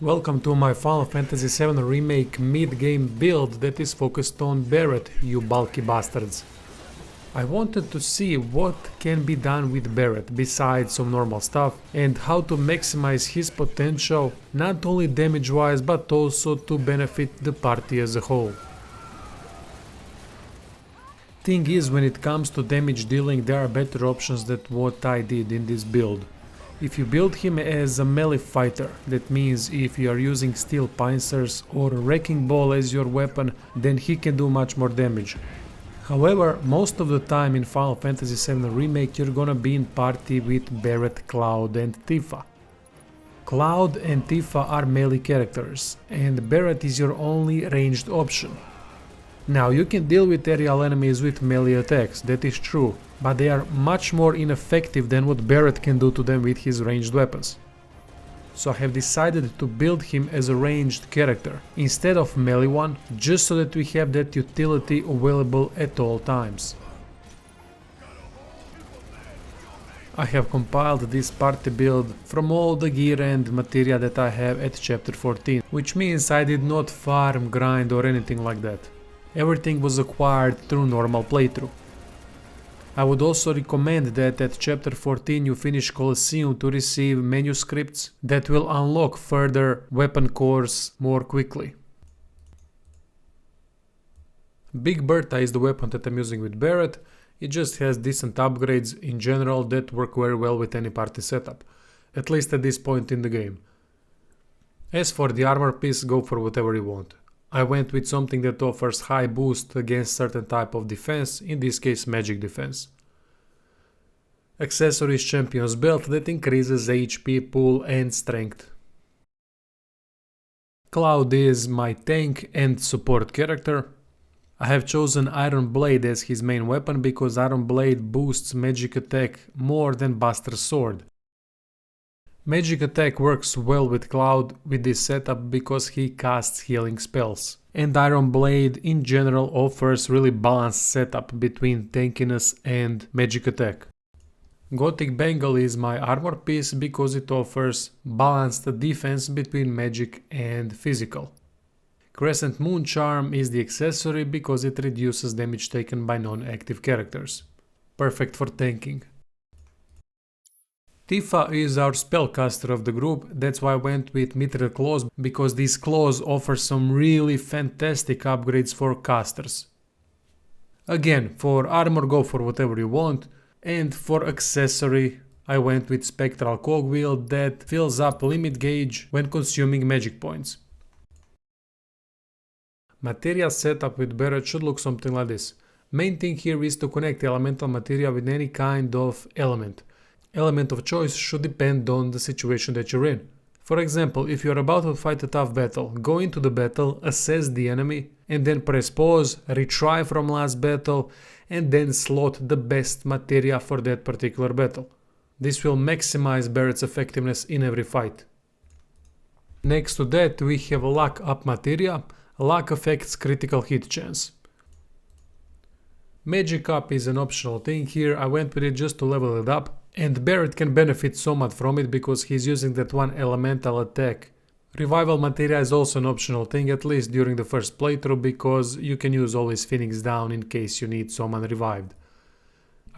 Welcome to my Final Fantasy VII Remake mid-game build that is focused on Barret, you bulky bastards. I wanted to see what can be done with Barret besides some normal stuff and how to maximize his potential not only damage wise but also to benefit the party as a whole. Thing is, when it comes to damage dealing, there are better options than what I did in this build. If you build him as a melee fighter, that means if you are using steel pincers or a wrecking ball as your weapon, then he can do much more damage. However, most of the time in Final Fantasy VII Remake you're gonna be in party with Barret, Cloud and Tifa. Cloud and Tifa are melee characters, and Barret is your only ranged option. Now you can deal with aerial enemies with melee attacks, that is true, but they are much more ineffective than what Barret can do to them with his ranged weapons. So I have decided to build him as a ranged character, instead of melee one, just so that we have that utility available at all times. I have compiled this party build from all the gear and materia that I have at chapter 14, which means I did not farm, grind or anything like that. Everything was acquired through normal playthrough. I would also recommend that at chapter 14 you finish Colosseum to receive manuscripts that will unlock further weapon cores more quickly. Big Bertha is the weapon that I'm using with Barret. It just has decent upgrades in general that work very well with any party setup, at least at this point in the game. As for the armor piece, go for whatever you want. I went with something that offers high boost against certain type of defense, in this case magic defense. Accessories Champion's Belt that increases HP pool and strength. Cloud is my tank and support character. I have chosen Iron Blade as his main weapon because Iron Blade boosts magic attack more than Buster's Sword. Magic attack works well with Cloud with this setup because he casts healing spells, and Iron Blade in general offers really balanced setup between tankiness and magic attack. Gothic Bangle is my armor piece because it offers balanced defense between magic and physical. Crescent Moon Charm is the accessory because it reduces damage taken by non-active characters. Perfect for tanking. Tifa is our spellcaster of the group, that's why I went with Mithril Claws, because these claws offer some really fantastic upgrades for casters. Again, for armor go for whatever you want, and for accessory I went with Spectral Cogwheel that fills up limit gauge when consuming magic points. Materia setup with Barret should look something like this. Main thing here is to connect elemental materia with any kind of element. Element of choice should depend on the situation that you're in. For example, if you're about to fight a tough battle, go into the battle, assess the enemy, and then press pause, retry from last battle, and then slot the best materia for that particular battle. This will maximize Barret's effectiveness in every fight. Next to that we have Luck Up materia. Luck affects critical hit chance. Magic Up is an optional thing here, I went with it just to level it up. And Barret can benefit so much from it because he's using that one elemental attack. Revival materia is also an optional thing, at least during the first playthrough, because you can use always Phoenix down in case you need someone revived.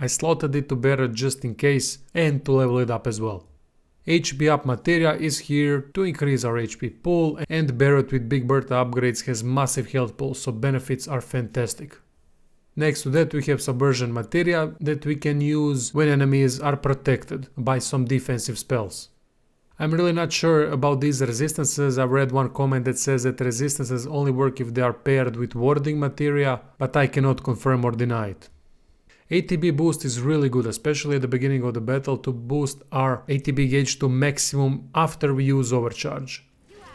I slotted it to Barret just in case and to level it up as well. HP up materia is here to increase our HP pool, and Barret with Big Bertha upgrades has massive health pool, so benefits are fantastic. Next to that we have Subversion materia that we can use when enemies are protected by some defensive spells. I'm really not sure about these resistances. I've read one comment that says that resistances only work if they are paired with warding materia, but I cannot confirm or deny it. ATB boost is really good, especially at the beginning of the battle, to boost our ATB gauge to maximum after we use overcharge.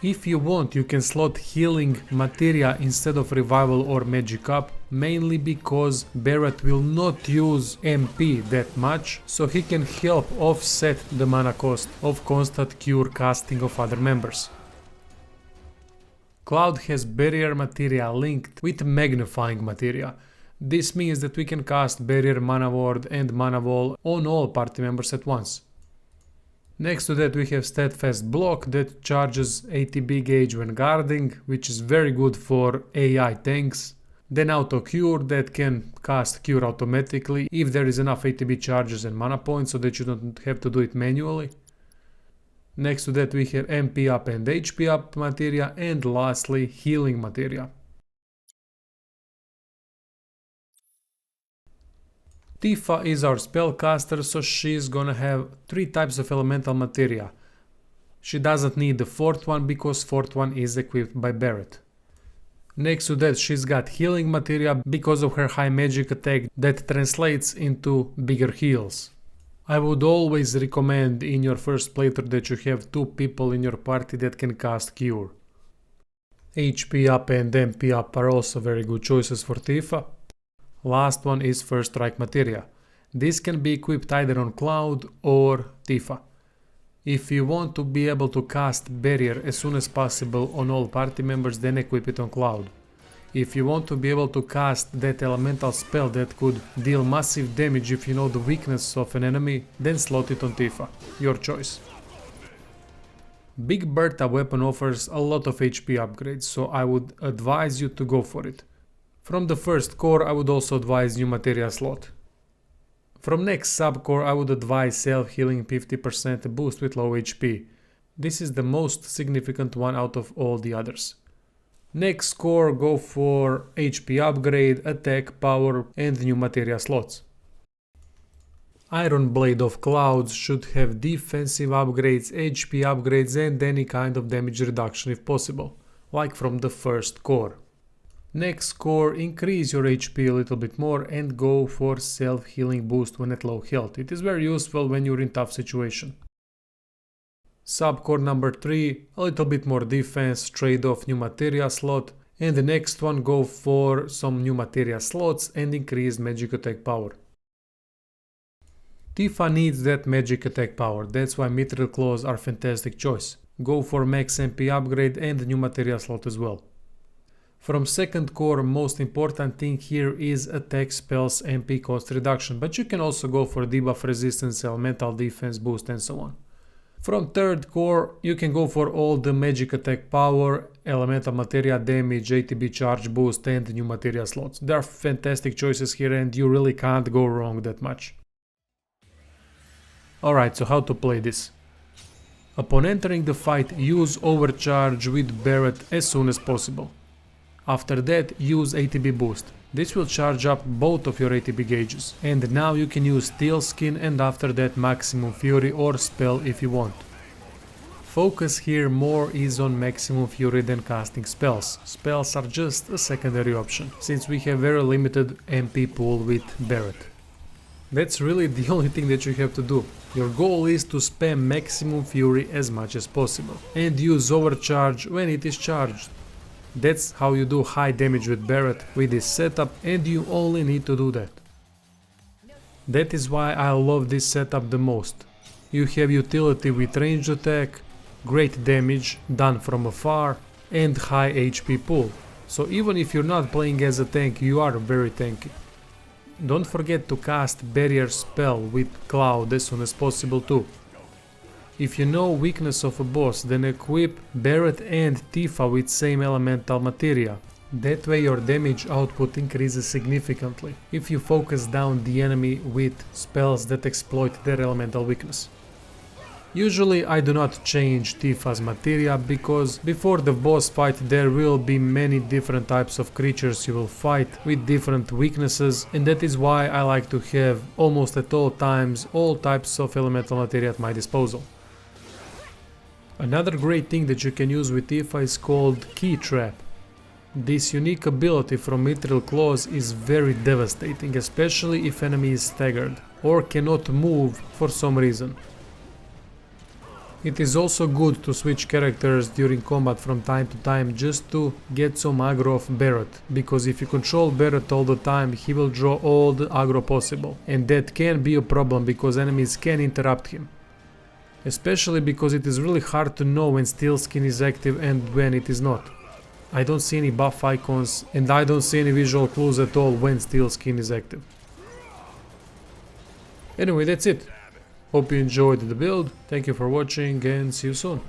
If you want, you can slot healing materia instead of revival or magic up, mainly because Barret will not use MP that much, so he can help offset the mana cost of constant cure casting of other members. Cloud has barrier materia linked with magnifying materia. This means that we can cast barrier, mana ward and mana wall on all party members at once. Next to that we have Steadfast Block that charges ATB gauge when guarding, which is very good for AI tanks. Then Auto Cure that can cast Cure automatically if there is enough ATB charges and mana points so that you don't have to do it manually. Next to that we have MP up and HP up materia, and lastly healing materia. Tifa is our spellcaster, so she's gonna have 3 types of elemental materia. She doesn't need the 4th one because 4th one is equipped by Barret. Next to that she's got healing materia because of her high magic attack that translates into bigger heals. I would always recommend in your first playthrough that you have 2 people in your party that can cast Cure. HP up and MP up are also very good choices for Tifa. Last one is First Strike Materia. This can be equipped either on Cloud or Tifa. If you want to be able to cast Barrier as soon as possible on all party members, then equip it on Cloud. If you want to be able to cast that elemental spell that could deal massive damage if you know the weakness of an enemy, then slot it on Tifa. Your choice. Big Bertha weapon offers a lot of HP upgrades, so I would advise you to go for it. From the first core I would also advise new materia slot. From next subcore I would advise self-healing 50% boost with low HP. This is the most significant one out of all the others. Next core go for HP upgrade, attack, power and new materia slots. Iron Blade of Clouds should have defensive upgrades, HP upgrades and any kind of damage reduction if possible, like from the first core. Next core, increase your HP a little bit more and go for self-healing boost when at low health. It is very useful when you're in tough situation. Subcore number 3, a little bit more defense, trade off new materia slot, and the next one go for some new materia slots and increase magic attack power. Tifa needs that magic attack power, that's why Mithril Claws are fantastic choice. Go for max MP upgrade and new materia slot as well. From second core, most important thing here is attack spells MP cost reduction, but you can also go for debuff resistance, elemental defense boost and so on. From third core, you can go for all the magic attack power, elemental materia damage, ATB charge boost and new materia slots. There are fantastic choices here and you really can't go wrong that much. Alright, so how to play this? Upon entering the fight, use overcharge with Barret as soon as possible. After that, use ATB boost. This will charge up both of your ATB gauges. And now you can use Steel Skin and after that Maximum Fury or Spell if you want. Focus here more is on Maximum Fury than casting spells. Spells are just a secondary option, since we have very limited MP pool with Barret. That's really the only thing that you have to do. Your goal is to spam Maximum Fury as much as possible and use Overcharge when it is charged. That's how you do high damage with Barret with this setup and you only need to do that. That is why I love this setup the most. You have utility with ranged attack, great damage done from afar and high HP pool. So even if you're not playing as a tank, you are very tanky. Don't forget to cast barrier spell with Cloud as soon as possible too. If you know weakness of a boss, then equip Barret and Tifa with same elemental materia. That way your damage output increases significantly if you focus down the enemy with spells that exploit their elemental weakness. Usually I do not change Tifa's materia because before the boss fight there will be many different types of creatures you will fight with different weaknesses, and that is why I like to have almost at all times all types of elemental materia at my disposal. Another great thing that you can use with Tifa is called Key Trap. This unique ability from Mithril Claws is very devastating, especially if enemy is staggered or cannot move for some reason. It is also good to switch characters during combat from time to time just to get some aggro of Barret, because if you control Barret all the time he will draw all the aggro possible, and that can be a problem because enemies can interrupt him. Especially because it is really hard to know when Steel Skin is active and when it is not. I don't see any buff icons and I don't see any visual clues at all when Steel Skin is active. Anyway, that's it. Hope you enjoyed the build. Thank you for watching and see you soon.